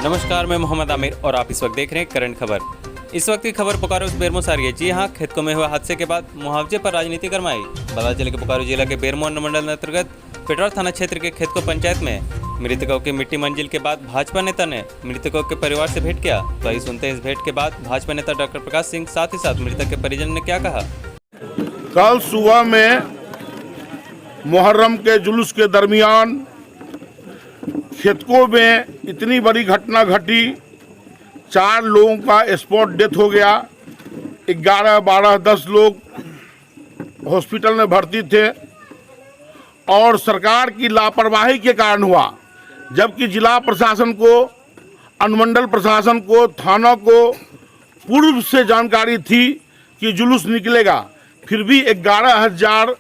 नमस्कार, मैं मोहम्मद आमिर और आप इस वक्त देख रहे हैं करंट खबर। इस वक्त की खबर बोकारो से बेरमो से आ रही है। जी हाँ, खेतको में हुआ हादसे के बाद मुआवजे पर राजनीति गरमाई। बता चले कि बोकारो जिला के बेरमो अनुमंडल अंतर्गत पेट्रोल थाना क्षेत्र के खेतको पंचायत में मृतकों की मिट्टी मंजिल के बाद भाजपा नेता ने मृतकों के परिवार से भेंट किया। तो आइए सुनते हैं इस भेंट के बाद भाजपा नेता डॉक्टर प्रकाश सिंह साथ ही साथ मृतक के परिजन ने क्या कहा। कल सुबह में मुहर्रम के जुलूस के दरमियान खेतको में इतनी बड़ी घटना घटी। 4 लोगों का स्पॉट डेथ हो गया। 11, 12, 10 लोग हॉस्पिटल में भर्ती थे और सरकार की लापरवाही के कारण हुआ। जबकि जिला प्रशासन को, अनुमंडल प्रशासन को, थाना को पूर्व से जानकारी थी कि जुलूस निकलेगा, फिर भी 11,000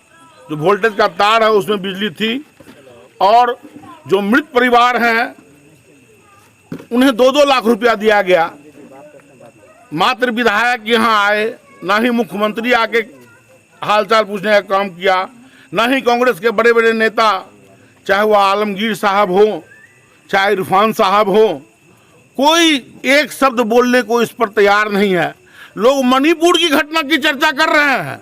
जो वोल्टेज का तार है उसमें बिजली थी। और जो मृत परिवार हैं उन्हें 2-2 लाख रुपया दिया गया। मात्र विधायक यहाँ आए, ना ही मुख्यमंत्री आके हालचाल पूछने का काम किया, ना ही कांग्रेस के बड़े बड़े नेता, चाहे वो आलमगीर साहब हो, चाहे इरफान साहब हो, कोई एक शब्द बोलने को इस पर तैयार नहीं है। लोग मणिपुर की घटना की चर्चा कर रहे हैं,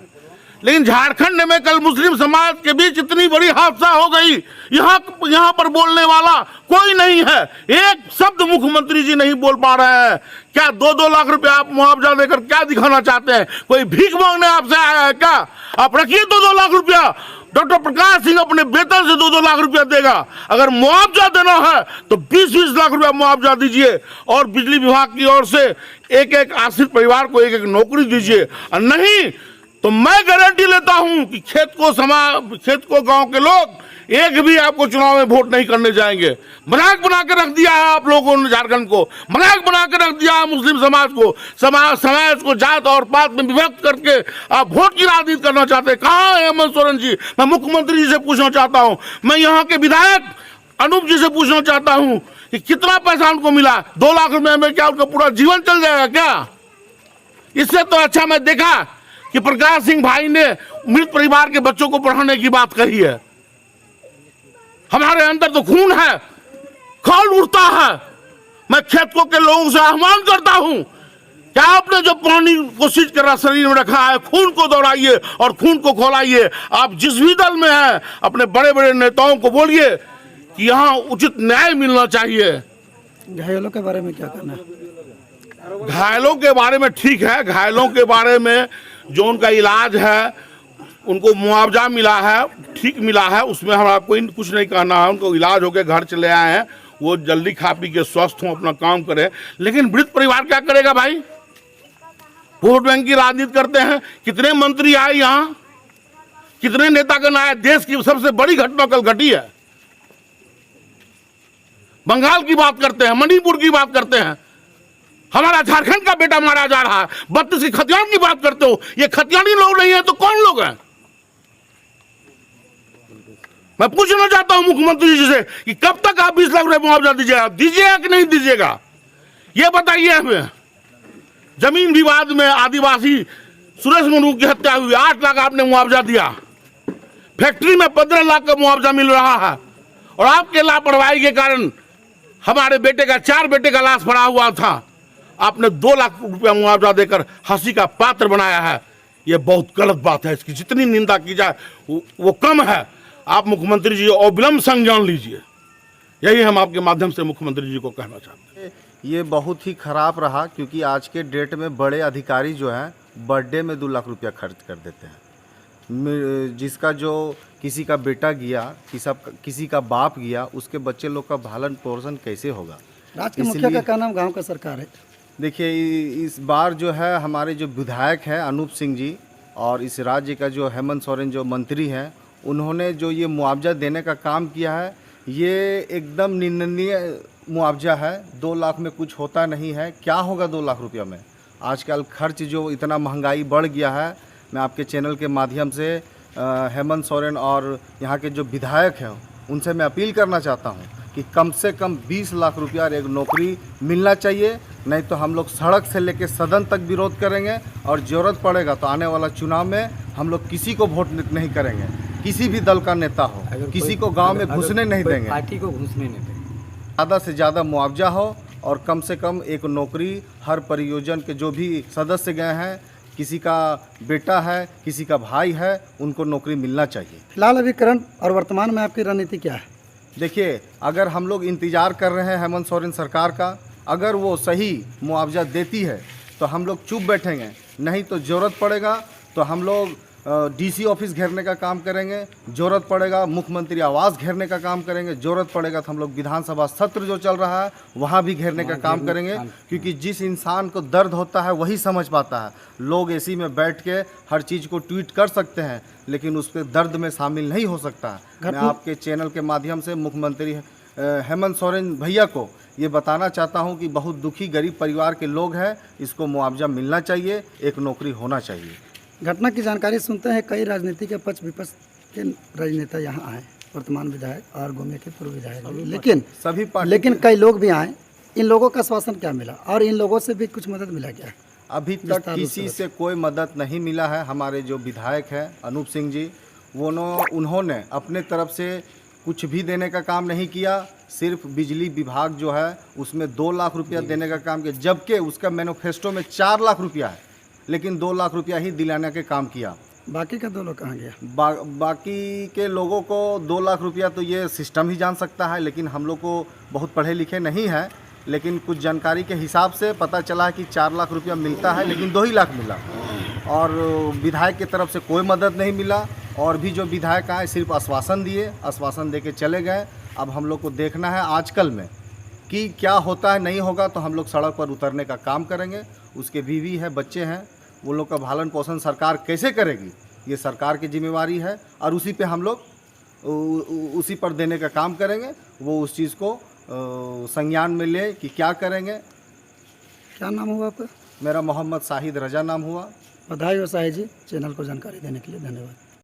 लेकिन झारखंड में कल मुस्लिम समाज के बीच इतनी बड़ी हादसा हो गई, यहाँ पर बोलने वाला कोई नहीं है। एक शब्द मुख्यमंत्री जी नहीं बोल पा रहे हैं। क्या 2-2 लाख रुपया आप मुआवजा देकर क्या दिखाना चाहते हैं? कोई भीख मांगने आपसे आया है क्या? आप रखिए 2-2 लाख रुपया। डॉक्टर प्रकाश सिंह अपने वेतन से 2-2 लाख रुपया देगा। अगर मुआवजा देना है तो 20-20 लाख रुपया मुआवजा दीजिए और बिजली विभाग की ओर से एक आश्रित परिवार को एक नौकरी दीजिए। और नहीं तो मैं गारंटी लेता हूं कि खेत को गांव के लोग एक भी आपको चुनाव में वोट नहीं करने जाएंगे। मजाक बना के रख दिया है आप लोगों ने झारखंड को, मजाक बना के रख दिया है मुस्लिम समाज को, समाज को जात और पात में विभक्त करके आप वोट की राजनीति करना चाहते हैं। कहाँ है हेमंत सोरेन जी? मैं मुख्यमंत्री जी से पूछना चाहता हूँ, मैं यहाँ के विधायक अनूप जी से पूछना चाहता हूँ कि कितना पैसा उनको मिला? 2 लाख रुपए में क्या उनका पूरा जीवन चल जाएगा क्या? इससे तो अच्छा मैं देखा कि प्रकाश सिंह भाई ने मृत परिवार के बच्चों को पढ़ाने की बात कही है। हमारे अंदर तो खून है, खौल उठता है। मैं खेतको के लोगों से आह्वान करता हूं कि आपने जो पानी को सींच कर शरीर में रखा है, खून को दौड़ाइए और खून को खोलाइए। आप जिस भी दल में हैं, अपने बड़े बड़े नेताओं को बोलिए कि यहाँ उचित न्याय मिलना चाहिए। घायलों के बारे में क्या कहना है? घायलों के बारे में ठीक है। घायलों के बारे में जो उनका इलाज है, उनको मुआवजा मिला है, ठीक मिला है, उसमें हमारा कोई कुछ नहीं कहना है। उनको इलाज होकर घर चले आए हैं, वो जल्दी खा पी के स्वस्थ हों, अपना काम करें। लेकिन मृत परिवार क्या करेगा भाई? वोट बैंक की राजनीति करते हैं। कितने मंत्री आए यहाँ, कितने नेता का आए? देश की सबसे बड़ी घटना कल घटी है। बंगाल की बात करते हैं, मणिपुर की बात करते हैं, हमारा झारखंड का बेटा मारा जा रहा है। 32 की खतियान की बात करते हो। ये खतियानी लोग नहीं है तो कौन लोग हैं? मैं पूछना चाहता हूं मुख्यमंत्री जी से कि कब तक आप 20 लाख रुपए मुआवजा दीजिएगा कि नहीं दीजिएगा? ये बताइए हमें। जमीन विवाद में आदिवासी सुरेश मुर्मू की हत्या हुई, 8 लाख आपने मुआवजा दिया। फैक्ट्री में 15 लाख का मुआवजा मिल रहा है और आपके लापरवाही के कारण हमारे बेटे का 4 बेटे का लाश पड़ा हुआ था। आपने 2 लाख रुपया मुआवजा देकर हंसी का पात्र बनाया है। यह बहुत गलत बात है। इसकी जितनी निंदा की जाए वो कम है। आप मुख्यमंत्री जी अविलंब संज्ञान लीजिए। यही हम आपके माध्यम से मुख्यमंत्री जी को कहना चाहते हैं। ये बहुत ही खराब रहा, क्योंकि आज के डेट में बड़े अधिकारी जो हैं बर्थडे में 2 लाख रुपया खर्च कर देते हैं। जिसका जो किसी का बेटा गया, किसी का बाप गया, उसके बच्चे लोग का भरण पोषण कैसे होगा? राज्य के मुखिया का क्या नाम, गाँव का सरकार है? देखिए, इस बार जो है हमारे जो विधायक हैं अनूप सिंह जी, और इस राज्य का जो हेमंत सोरेन जो मंत्री हैं, उन्होंने जो ये मुआवजा देने का काम किया है, ये एकदम निंदनीय मुआवजा है। 2 लाख में कुछ होता नहीं है। क्या होगा 2 लाख रुपया में? आजकल खर्च जो इतना महंगाई बढ़ गया है। मैं आपके चैनल के माध्यम से हेमंत सोरेन और यहाँ के जो विधायक हैं उनसे मैं अपील करना चाहता हूँ कि कम से कम 20 लाख रुपया और एक नौकरी मिलना चाहिए। नहीं तो हम लोग सड़क से लेकर सदन तक विरोध करेंगे और ज़रूरत पड़ेगा तो आने वाला चुनाव में हम लोग किसी को वोट नहीं करेंगे। किसी भी दल का नेता हो, किसी को गांव में घुसने नहीं देंगे, पार्टी को घुसने नहीं देंगे। ज़्यादा से ज़्यादा मुआवजा हो और कम से कम एक नौकरी हर परियोजन के जो भी सदस्य गए हैं, किसी का बेटा है, किसी का भाई है, उनको नौकरी मिलना चाहिए। फिलहाल अभी करंट और वर्तमान में आपकी रणनीति क्या है? देखिए, अगर हम लोग इंतज़ार कर रहे हैं हेमंत सोरेन सरकार का, अगर वो सही मुआवजा देती है तो हम लोग चुप बैठेंगे, नहीं तो ज़रूरत पड़ेगा तो हम लोग डीसी ऑफिस घेरने का काम करेंगे, ज़रूरत पड़ेगा मुख्यमंत्री आवास घेरने का काम करेंगे, ज़रूरत पड़ेगा तो हम लोग विधानसभा सत्र जो चल रहा है वहाँ भी घेरने का काम करेंगे, क्योंकि जिस इंसान को दर्द होता है वही समझ पाता है। लोग एसी में बैठ के हर चीज़ को ट्वीट कर सकते हैं, लेकिन उसके दर्द में शामिल नहीं हो सकता है। मैं आपके चैनल के माध्यम से मुख्यमंत्री हेमंत सोरेन भैया को ये बताना चाहता हूँ कि बहुत दुखी गरीब परिवार के लोग हैं, इसको मुआवजा मिलना चाहिए, एक नौकरी होना चाहिए। घटना की जानकारी सुनते हैं, कई राजनीति के पक्ष विपक्ष के राजनेता यहाँ आए, वर्तमान विधायक और गोमिया के पूर्व विधायक भी। लेकिन कई लोग भी आए, इन लोगों का आश्वासन क्या मिला और इन लोगों से भी कुछ मदद मिला क्या? अभी तक किसी से कोई मदद नहीं मिला है। हमारे जो विधायक हैं अनूप सिंह जी, उन्होंने अपने तरफ से कुछ भी देने का काम नहीं किया, सिर्फ बिजली विभाग जो है उसमें 2 लाख रुपया देने का काम किया, जबकि उसका मैनिफेस्टो में 4 लाख रुपया है, लेकिन 2 लाख रुपया ही दिलाने के काम किया। बाकी का 2 लोग कहाँ गया? बाकी के लोगों को 2 लाख रुपया तो ये सिस्टम ही जान सकता है, लेकिन हम लोग को बहुत पढ़े लिखे नहीं है, लेकिन कुछ जानकारी के हिसाब से पता चला है कि 4 लाख रुपया मिलता है, लेकिन 2 ही लाख मिला और विधायक की तरफ से कोई मदद नहीं मिला। और भी जो विधायक आए सिर्फ आश्वासन दिए, आश्वासन दे के चले गए। अब हम लोग को देखना है आजकल में कि क्या होता है, नहीं होगा तो हम लोग सड़क पर उतरने का काम करेंगे। उसके बीवी है, बच्चे हैं, वो लोग का भरण पोषण सरकार कैसे करेगी, ये सरकार की जिम्मेवारी है और उसी पे हम लोग उसी पर देने का काम करेंगे। वो उस चीज़ को संज्ञान में ले कि क्या करेंगे। क्या नाम हुआ आपका? मेरा मोहम्मद शाहिद रजा नाम हुआ। बधाई हो शाहिद जी, चैनल को जानकारी देने के लिए धन्यवाद।